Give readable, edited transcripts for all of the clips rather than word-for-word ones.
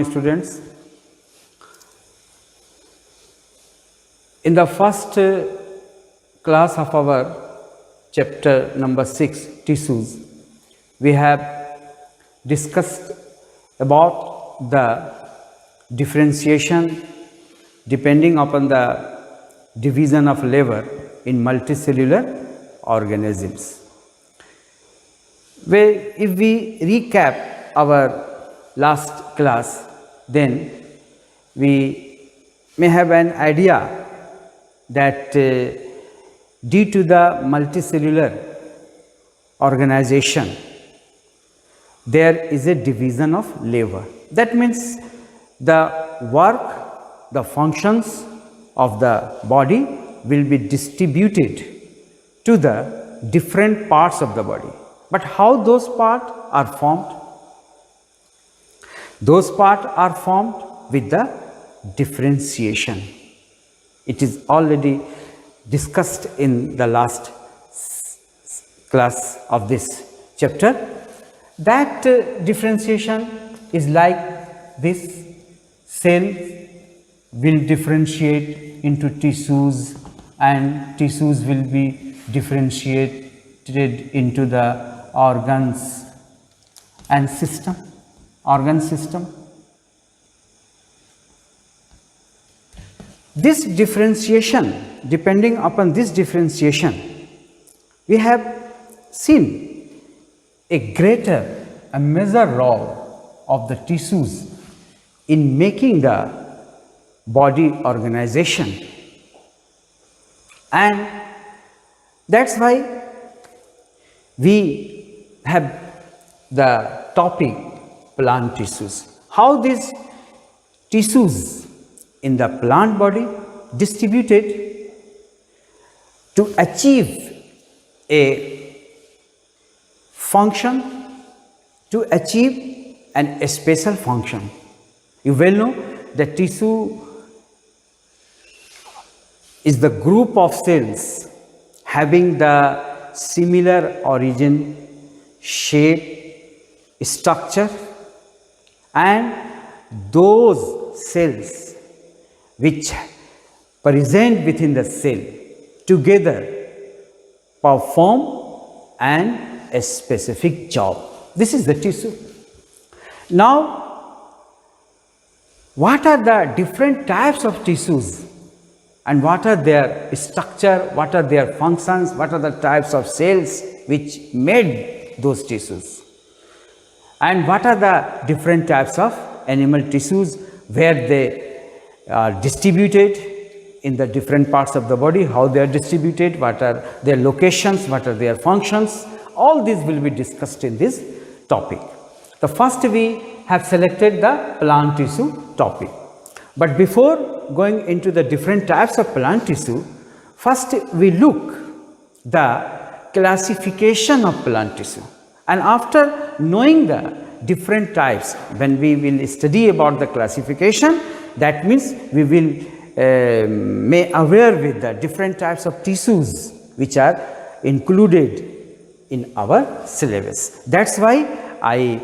Students, in the first class of our chapter number 6, tissues, we have discussed about the differentiation depending upon the division of labor in multicellular organisms. Well, if we recap our last class, then we may have an idea that due to the multicellular organization, there is a division of labor. That means the work, the functions of the body will be distributed to the different parts of the body. But how those parts are formed? Those parts are formed with the differentiation. It is already discussed in the last class of this chapter. That differentiation is like this: cell will differentiate into tissues, and tissues will be differentiated into the organs and organ system. This differentiation, depending upon this differentiation, we have seen a major role of the tissues in making the body organization, and that's why we have the topic plant tissues. How these tissues in the plant body distributed to achieve a function, to achieve a special function. You well know that tissue is the group of cells having the similar origin, shape, structure, and those cells which present within the cell together perform a specific job. This is the tissue. Now, what are the different types of tissues, and what are their structure, what are their functions, what are the types of cells which made those tissues, and what are the different types of animal tissues, where they are distributed in the different parts of the body, how they are distributed, what are their locations, what are their functions. All these will be discussed in this topic. The first, we have selected the plant tissue topic. But before going into the different types of plant tissue, first we look the classification of plant tissue. And after knowing the different types, when we will study about the classification, that means we will may aware with the different types of tissues which are included in our syllabus. That's why I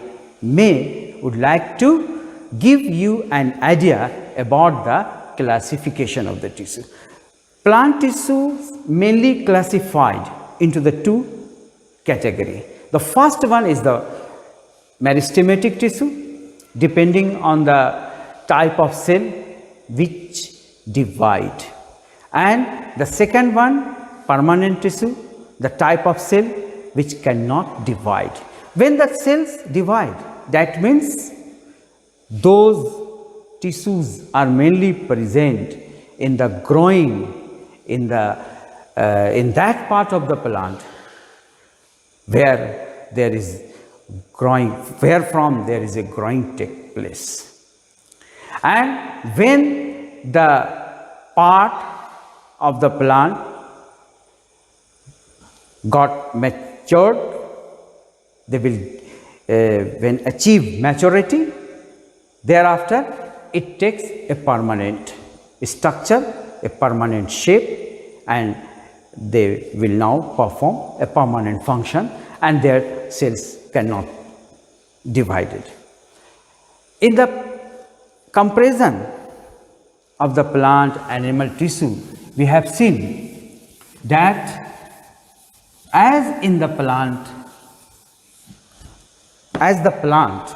would like to give you an idea about the classification of the tissue. Plant tissue mainly classified into the two categories. The first one is the meristematic tissue, depending on the type of cell which divide, and the second one, permanent tissue, the type of cell which cannot divide. When the cells divide, that means those tissues are mainly present in the growing, in that part of the plant where there is growing, wherefrom there is a growing take place. And when the part of the plant got matured, they will when achieve maturity, thereafter it takes a permanent structure, a permanent shape, and they will now perform a permanent function, and their cells cannot divide it. In the comparison of the plant animal tissue, we have seen that as in the plant, as the plant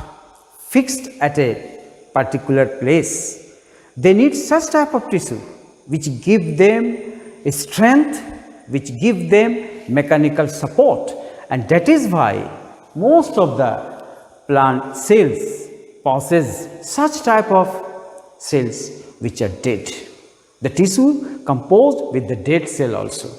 fixed at a particular place, they need such type of tissue which give them a strength, which give them mechanical support, and that is why most of the plant cells possess such type of cells which are dead. The tissue composed with the dead cell also,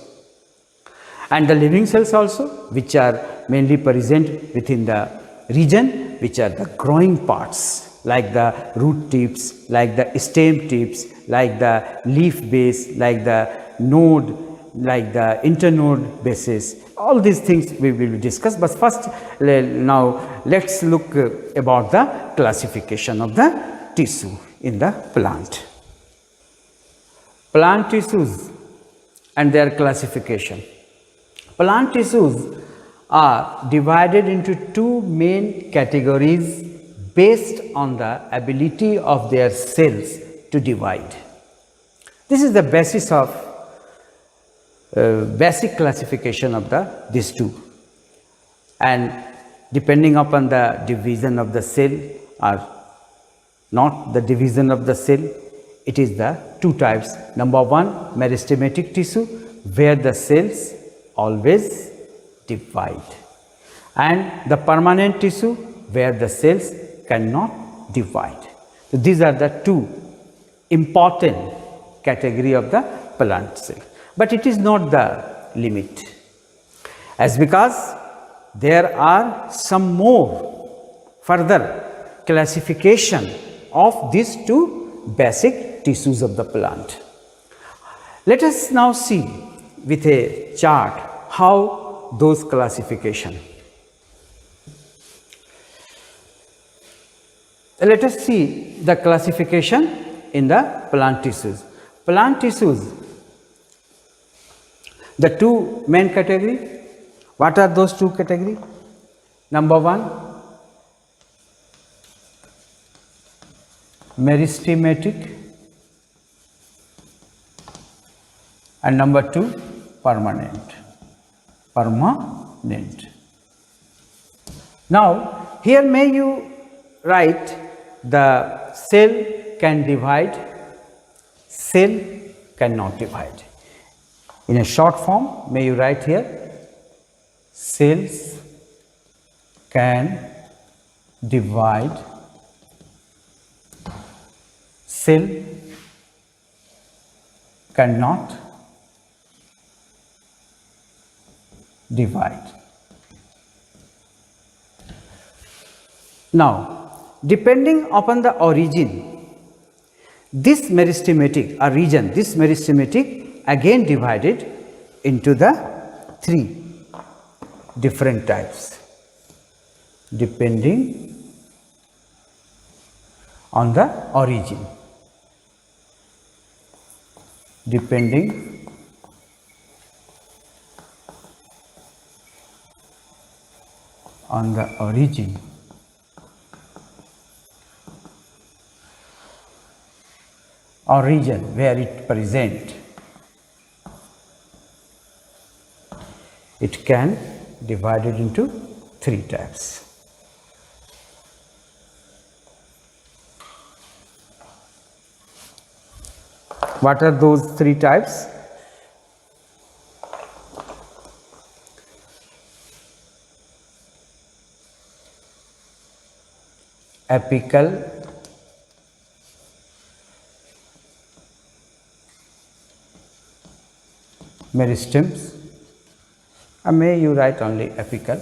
and the living cells also, which are mainly present within the region which are the growing parts, like the root tips, like the stem tips, like the leaf base, like the node, like the internode bases. All these things we will discuss, but first now let us look about the classification of the tissue in the plant. Plant tissues and their classification. Plant tissues are divided into two main categories based on the ability of their cells to divide. This is the basis of basic classification of these two, and depending upon the division of the cell or not the division of the cell, it is the two types. Number one, meristematic tissue, where the cells always divide, and the permanent tissue where the cells cannot divide. So, these are the two important category of the plant cell, but it is not the limit, as because there are some more further classification of these two basic tissues of the plant. Let us now see with a chart how those classification. Let us see the classification in the plant tissues. Plant tissues, the two main category. What are those two categories? Number one, meristematic, and number two, permanent. Now, here may you write the cell can divide, cell cannot divide. In a short form, may you write here, cells can divide, cell cannot divide. Now, depending upon the origin, this meristematic region, this meristematic again divided into the three different types, depending on the origin. Depending on the origin, or region where it present, it can divide it into three types. What are those three types? Apical, meristems, may you write only apical,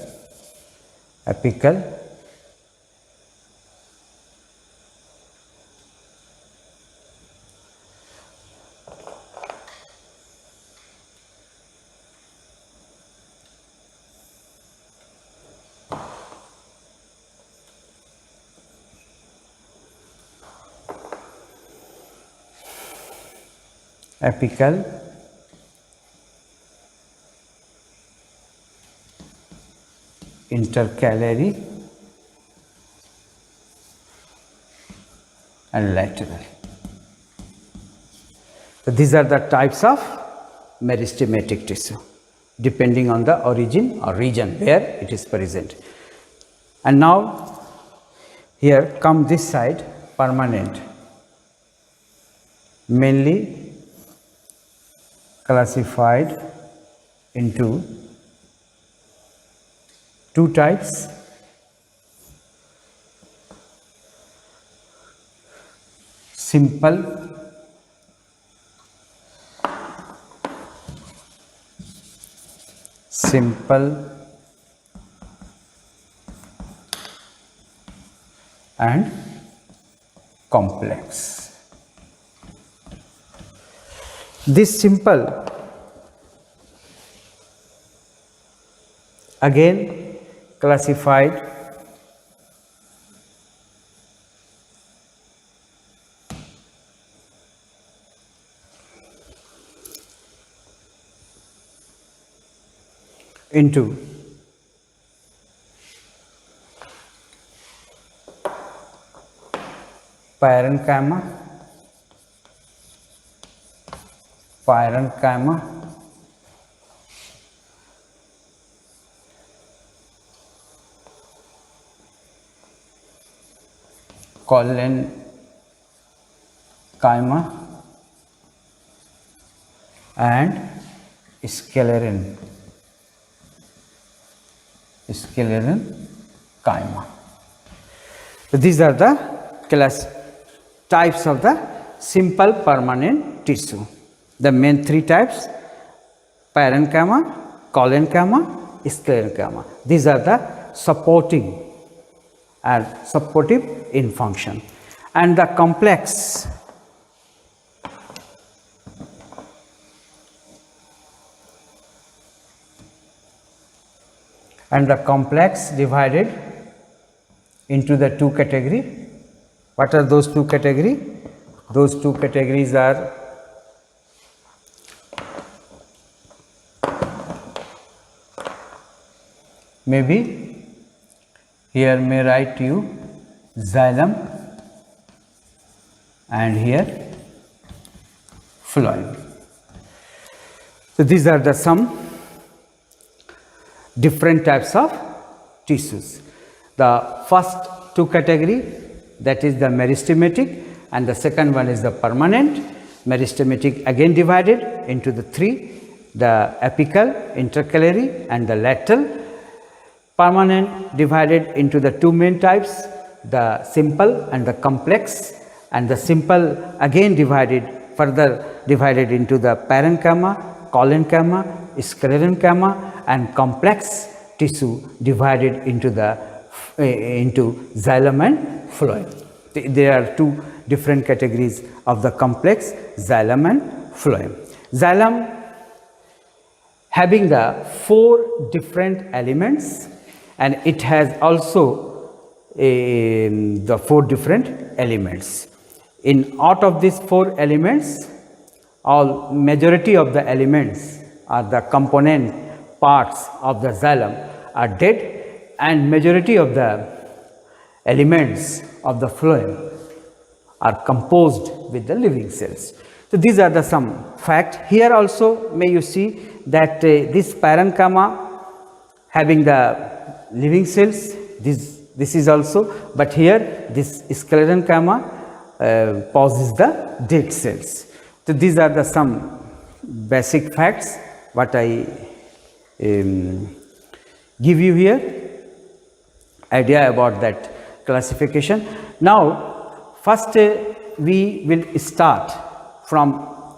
intercalary, and lateral. So these are the types of meristematic tissue depending on the origin or region where it is present. And now here come this side, permanent, mainly classified into two types: simple and complex. This simple again classified into parenchyma, collenchyma and sclerenchyma. So these are the types of the simple permanent tissue. The main three types: parenchyma, collenchyma, sclerenchyma. These are the supportive in function. And the complex divided into the two categories. What are those two categories? Those two categories are maybe here may write you xylem and here phloem. So these are the some different types of tissues. The first two category, that is the meristematic, and the second one is the permanent. Meristematic again divided into the three: the apical, intercalary and the lateral. Permanent divided into the two main types: the simple and the complex. And the simple again further divided into the parenchyma, collenchyma, sclerenchyma, and complex tissue divided into xylem and phloem. There are two different categories of the complex: xylem and phloem. Xylem having the 4 different elements, and it has also the 4 different elements. Out of these 4 elements, majority of the elements are the component parts of the xylem are dead, and majority of the elements of the phloem are composed with the living cells. So these are the some fact. Here also may you see that this parenchyma having the living cells, this is also, but here this sclerenchyma possesses the dead cells. So these are the some basic facts what I give you here, idea about that classification. Now first we will start from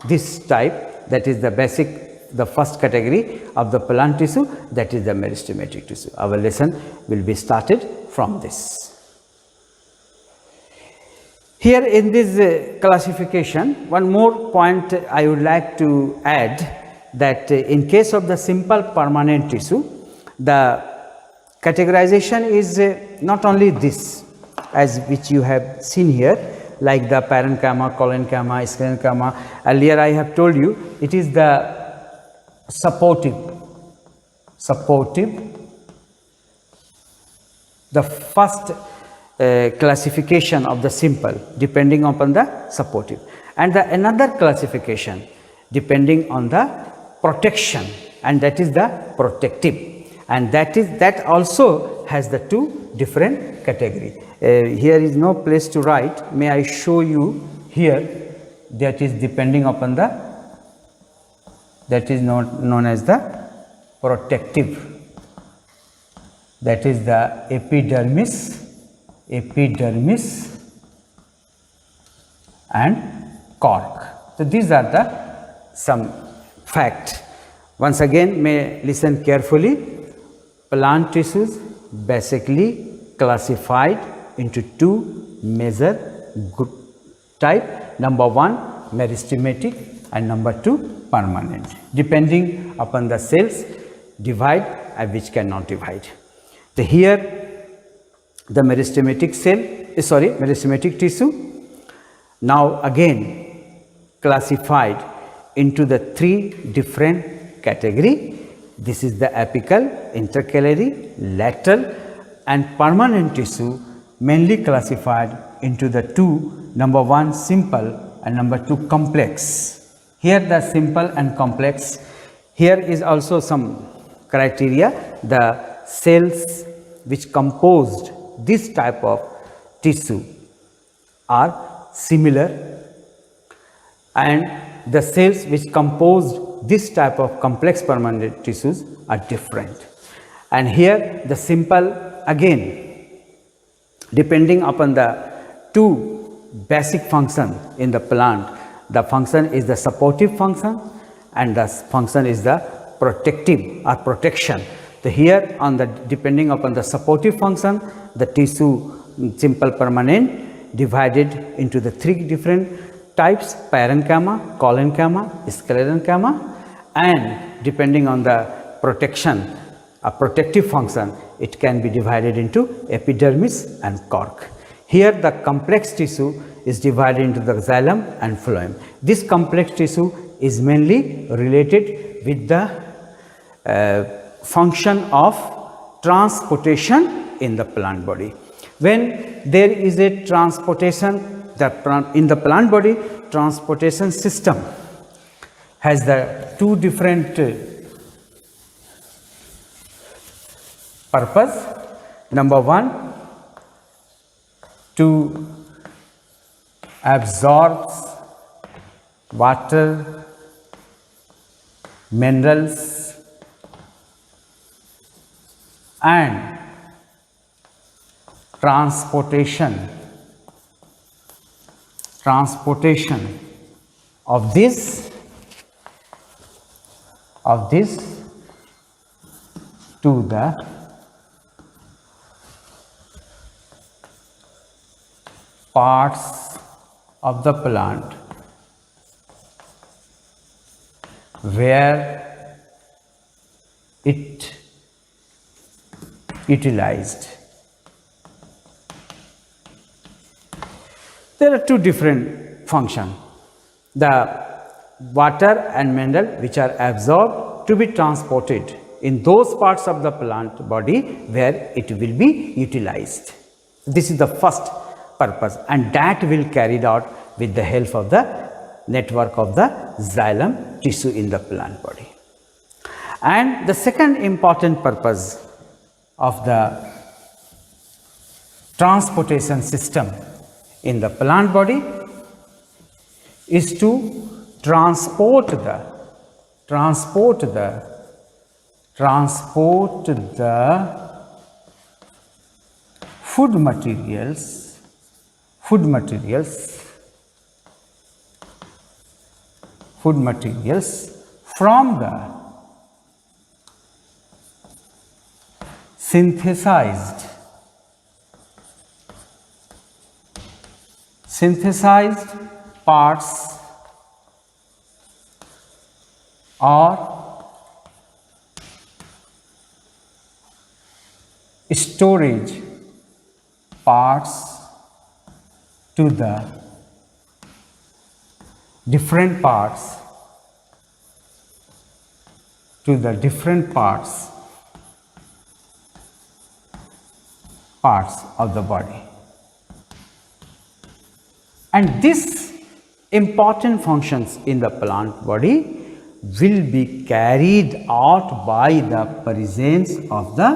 this type, that is the basic, the first category of the plant tissue, that is the meristematic tissue. Our lesson will be started from this. Here in this classification, one more point I would like to add, that in case of the simple permanent tissue, the categorization is not only this, as which you have seen here, like the parenchyma, collenchyma, sclerenchyma. Earlier I have told you it is the supportive. The first classification of the simple depending upon the supportive, and the another classification depending on the protection, and that is the protective, and that also has the two different category. Here is no place to write, may I show you here, that is depending upon the, that is known as the protective, that is the epidermis and cork. So these are the some facts. Once again, may listen carefully. Plant tissues basically classified into two major group type. Number one, meristematic, and number two, permanent, depending upon the cells divide and which cannot divide. So here the meristematic meristematic tissue now again classified into the three different category. This is the apical, intercalary, lateral, and permanent tissue mainly classified into the two, number one simple and number two complex. Here the simple and complex, here is also some criteria. The cells which composed this type of tissue are similar, and the cells which composed this type of complex permanent tissues are different. And here the simple again depending upon the two basic function in the plant, the function is the supportive function and the function is the protective or protection. So here on the depending upon the supportive function, the tissue simple permanent divided into the three different types: parenchyma, collenchyma, sclerenchyma, and depending on the protection, a protective function, it can be divided into epidermis and cork. Here the complex tissue is divided into the xylem and phloem. This complex tissue is mainly related with the function of transportation in the plant body. When there is a transportation in the plant body, transportation system has the two different purpose. Number one, to absorb water, minerals, and transportation of this to the parts of the plant where it utilized. There are two different functions: the water and mineral which are absorbed to be transported in those parts of the plant body where it will be utilized. This is the first purpose, and that will carried out with the help of the network of the xylem tissue in the plant body. And the second important purpose of the transportation system in the plant body is to transport the food materials from the synthesized parts or storage parts to the different parts of the body. and this important functions in the plant body will be carried out by the presence of the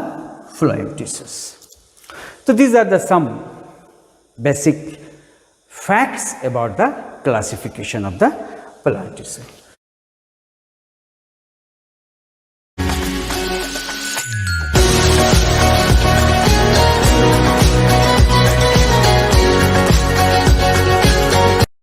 phloem tissues. So, these are the some basic facts about the classification of the plant tissue.